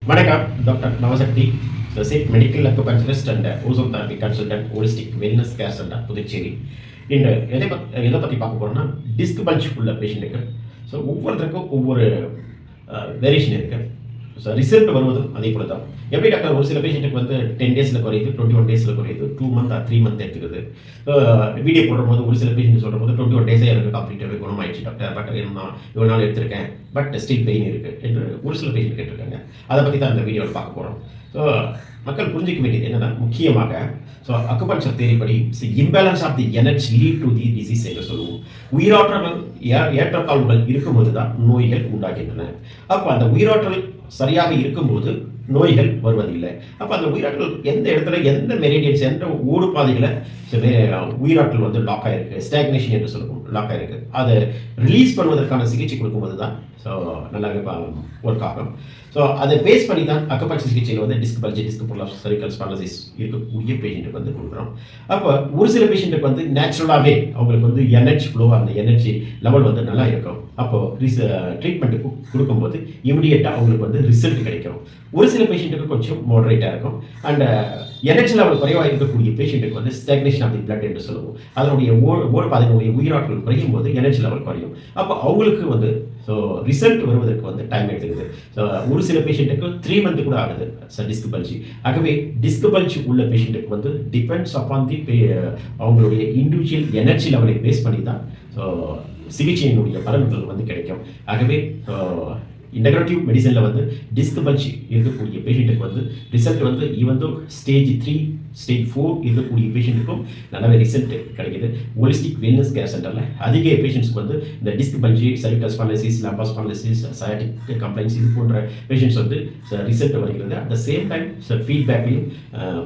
வணக்கம். Doctor Navasakthi, medical acupuncturist and ozone therapy consultant, holistic wellness care centre, Puducherry. இன்று எதை பற்றி பார்க்க போகிறோம்னா, டிஸ்க் பஞ்ச் உள்ள பேஷண்ட்டுக்கு. ஸோ ஒவ்வொருத்தருக்கும் ஒவ்வொரு வேரியேஷன் இருக்குது. ஸோ ரிசல்ட் வருவதும் அதே போல தான். எப்படி டாக்டர், ஒரு சில பேஷண்ட்டுக்கு வந்து 10 டேஸில் குறையுது, 21 டேஸில் குறையுது, 2 மந்த் 3 மந்த் எடுத்துக்குது. வீடியோ போடும்போது ஒரு சில பேஷண்ட் சொல்கிற போது 21 டேஸே எனக்கு கம்ப்ளீட்டாகவே குணமாயிடுச்சு டாக்டர், பட் நான் இவ்வளோ நாள் எடுத்திருக்கேன், பட் ஸ்டில் பெயின் இருக்குது என்று ஒரு சில பேஷண்ட் கேட்டிருக்காங்க. அதை பற்றி தான் இந்த வீடியோவில் பார்க்க போகிறோம். ஸோ மக்கள் புரிஞ்சிக்க வேண்டியது என்னென்னா, முக்கியமாக ஸோ அக்குபஞ்சர் தேரி படி imbalance of the energy lead to the disease என்று சொல்லுவோம். உயிராற்றல் ஏற்றத்தாழ்வுகள் இருக்கும்போது தான் நோய்கள் உண்டாகின்றன. அப்போ அந்த உயிராற்றல் சரியாக இருக்கும்போது நோய்கள் வருவதில்லை. அப்போ அந்த உயிராற்றல் எந்த இடத்துல, எந்த மெரிடியன்ஸ், எந்த ஓடு பாதைகளை உயிராற்றல் வந்து லாக் ஆகிருக்கு, ஸ்டாக்னேஷன் என்று சொல்லுவோம், லாக் ஆகிருக்கு, அதை ரிலீஸ் பண்ணுவதற்கான சிகிச்சை கொடுக்கும்போது தான் ஸோ நல்லாவே ஒர்க் ஆகும். ஸோ அதை பேஸ் பண்ணி தான் அக்குபஞ்சர் சிகிச்சையில் வந்து டிஸ்க் பல்ஜ், டிஸ்க் புல்லாப்ஸ், செரிக்கல் ஸ்பாண்டலைசிஸ் இருக்கக்கூடிய பேஷண்ட்டுக்கு வந்து கொடுக்குறோம். அப்போ ஒரு சில பேஷண்ட்டுக்கு வந்து நேச்சுரலாகவே அவங்களுக்கு வந்து எனர்ஜி ஃப்ளோ, அந்த எனர்ஜி லெவல் வந்து நல்லா இருக்கும். அப்போது ட்ரீட்மெண்ட்டுக்கு கொடுக்கும்போது இமிடியேட்டாக அவங்களுக்கு வந்து ரிசல்ட் கிடைக்கும். ஒரு சில பேஷண்ட்டுக்கு கொஞ்சம் மாடரேட்டாக இருக்கும். அண்ட் எனர்ஜி லெவல் குறைவாக இருக்கக்கூடிய பேஷண்ட்டுக்கு வந்து ஸ்டாக்னேஷன் ஆஃப் தி பிளட் என்று சொல்லுவோம். அதனுடைய ஓடு பாதையினுடைய உயிராற்றல் குறையும் போது எனர்ஜி லெவல் குறையும். அப்போ அவங்களுக்கு வந்து ஸோ ரிசல்ட் வருவதற்கு வந்து டைம் எடுத்துக்குது. ஸோ ஒரு சில பேஷண்ட்டுக்கு 3 மந்த் கூட ஆகுது டிஸ்க் பல்ஜி. ஆகவே டிஸ்க் பல்ஜி உள்ள பேஷண்ட்டுக்கு வந்து டிபெண்ட்ஸ் அப்பான் தி அவங்களுடைய இண்டிவிஜுவல் எனர்ஜி லெவலை பேஸ் பண்ணி தான் ஸோ சிகிச்சையினுடைய பலன்கள் வந்து கிடைக்கும். ஆகவே இன்டகிரேட்டிவ் மெடிசனில் வந்து டிஸ்க் பல்ஜ் இருக்கக்கூடிய பேஷண்ட்டுக்கு வந்து ரிசல்ட் வந்து ஈவன் தோ ஸ்டேஜ் 3, ஸ்டேஜ் 4 இருக்கக்கூடிய பேஷண்ட்டுக்கும் நல்லாவே ரிசல்ட் கிடைக்கிது. ஹோலிஸ்டிக் வெல்னஸ் கேர் சென்டரில் அதிக பேஷண்ட்ஸ்க்கு வந்து இந்த disc bulge, cervical spondylosis, lumbar spondylosis, sciatic complaints இது போன்ற பேஷண்ட்ஸ் வந்து ரிசல்ட் வருகிறது. அட் த சேம் டைம் ஃபீட்பேக்கையும்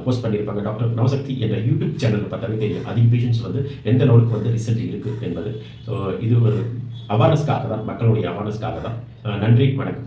போஸ்ட் பண்ணியிருப்பாங்க. டாக்டர் நவசக்தி என்ற யூடியூப் சேனலில் பார்த்தாலே தெரியும் அதிக பேஷண்ட்ஸ் வந்து எந்த லெவலுக்கு வந்து ரிசல்ட் இருக்குது என்பது. ஸோ இது ஒரு அவேர்னஸ்க்காக தான், மக்களுடைய அவேர்னஸ்க்காக தான். நன்றி, வணக்கம்.